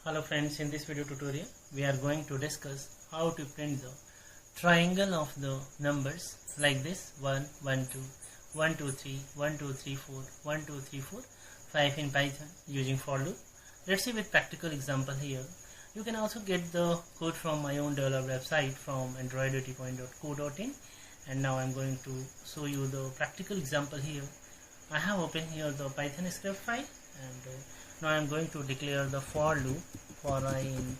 Hello friends, in this video tutorial we are going to discuss how to print the triangle of the numbers like this 1, 1, 2, 1, 2, 3, 1, 2, 3, 4, 1, 2, 3, 4, 5 in Python using for loop. Let's see with practical example here. You can also get the code from my own developed website from android80.co.in, and now I'm going to show you the practical example here. I have opened here the Python script file, and now I'm going to declare the for loop for I in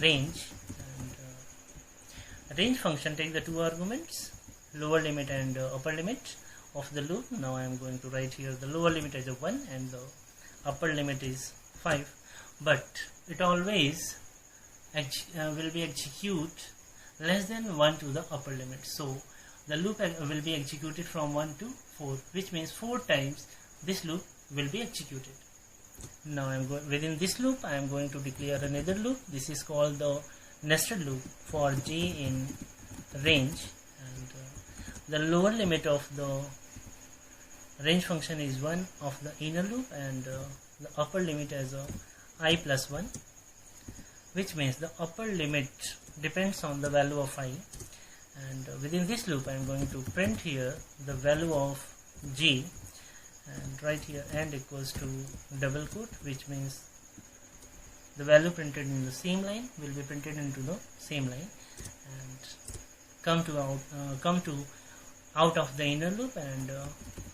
range, and range function take the two arguments, lower limit and upper limit of the loop. Now I'm going to write here the lower limit as a 1 and the upper limit is 5, but it always will be execute less than 1 to the upper limit. So the loop will be executed from 1 to 4, which means 4 times this loop will be executed. Now within this loop I am going to declare another loop. This is called the nested loop for j in range, and the lower limit of the range function is 1 of the inner loop, and the upper limit as a I plus 1, which means the upper limit depends on the value of I. And within this loop I am going to print here the value of j, and write here and equals to double quote, which means the value printed in the same line will be printed into the same line, and come to out of the inner loop, and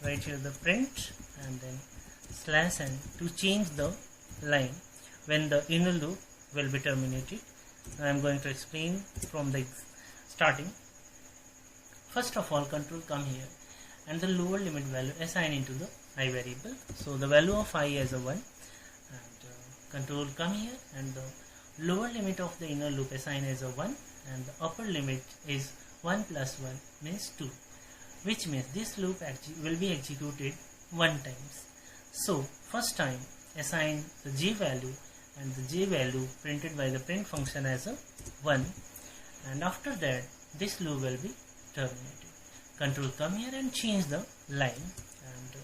write here the print and then slash n to change the line when the inner loop will be terminated. I am going to explain from the starting. First of all, control come here and the lower limit value assign into the I variable. So the value of I as a 1, and control come here and the lower limit of the inner loop assign as a 1, and the upper limit is 1 plus 1 means 2, which means this loop will be executed 1 times. So first time assign the j value, and the j value printed by the print function as a 1, and after that this loop will be terminated. Control come here and change the line, and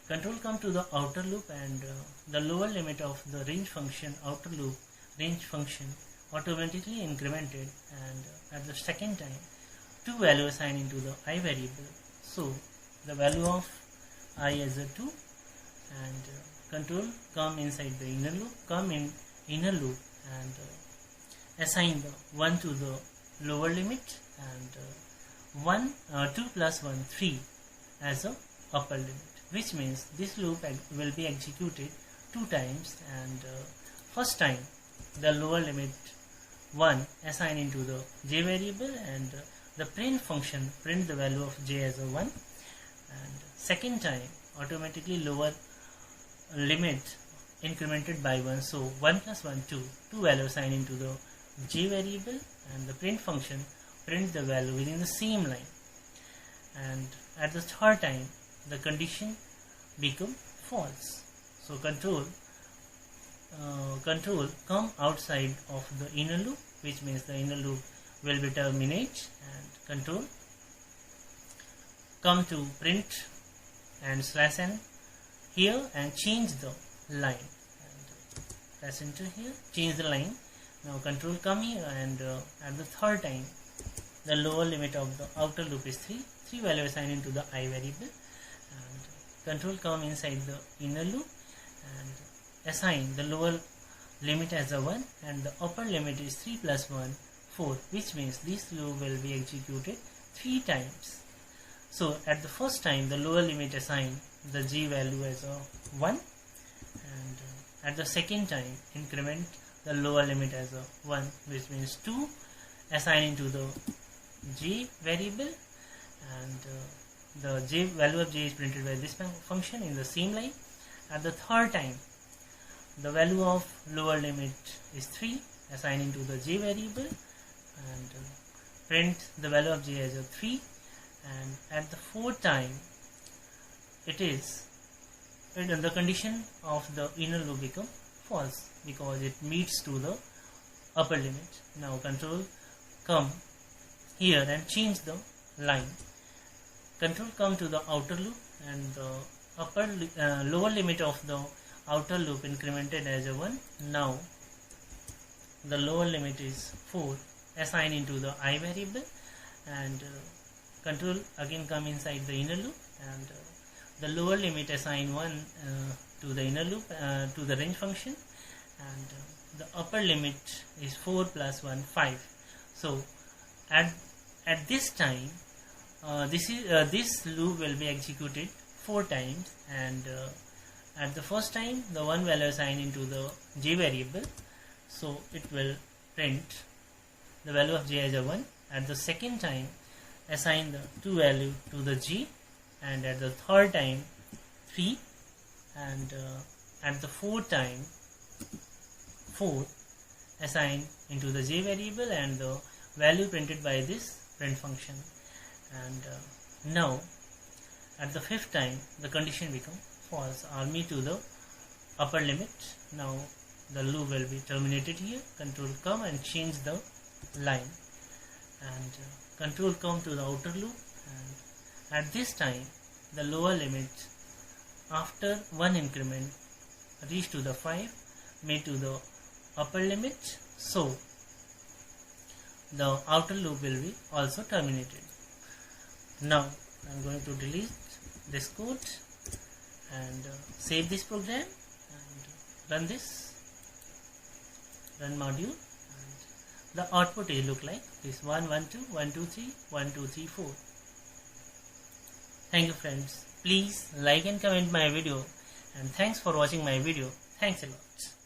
control come to the outer loop, and the lower limit of the range function outer loop range function automatically incremented, and at the second time 2 value assigned into the I variable. So the value of I as a 2, and control come inside the inner loop, come in inner loop, and assign the 1 to the lower limit, and 2 plus 1 3 as a upper limit, which means this loop will be executed 2 times, and first time the lower limit 1 assign into the j variable, and the print function print the value of j as a 1, and second time automatically lower limit incremented by 1, so 1 plus 1 2 value assigned into the j variable, and the print function print the value within the same line, and at the third time the condition become false. So control come outside of the inner loop, which means the inner loop will be terminate, and control come to print and slash n here and change the line, and press enter here, change the line. Now control come here, and at the third time the lower limit of the outer loop is 3 value assigned into the I variable, and control come inside the inner loop and assign the lower limit as a 1, and the upper limit is 3 plus 1 4, which means this loop will be executed 3 times. So at the first time the lower limit assign the j value as a 1, and at the second time increment the lower limit as a 1, which means 2 assign into the j variable, and the j value of j is printed by this function in the same line. At the third time the value of lower limit is 3 assigned into the j variable, and print the value of j as a 3, and at the fourth time the condition of the inner loop become false because it meets to the upper limit. Now control come here and change the line. Control come to the outer loop, and the lower limit of the outer loop incremented as a 1. Now the lower limit is 4, assign into the I variable, and control again come inside the inner loop, and the lower limit assign 1 to the inner loop, to the range function, and the upper limit is 4 plus 1, 5. So at this time, this loop will be executed 4 times, and at the first time the one value assigned into the j variable, so it will print the value of j as a 1. At the second time, assign the 2 value to the g, and at the third time 3, and at the fourth time 4, assign into the j variable and the value printed by this print function. And now at the fifth time the condition become false, army to the upper limit. Now the loop will be terminated here. Control come and change the line, and control come to the outer loop, and at this time the lower limit after one increment reach to the 5, made to the upper limit, so the outer loop will be also terminated. Now I am going to delete this code and save this program and run this, run module, and the output will look like this: 1 1 2 1 2 3 1 2 3 4. Thank you friends. Please like and comment my video, and thanks for watching my video. Thanks a lot.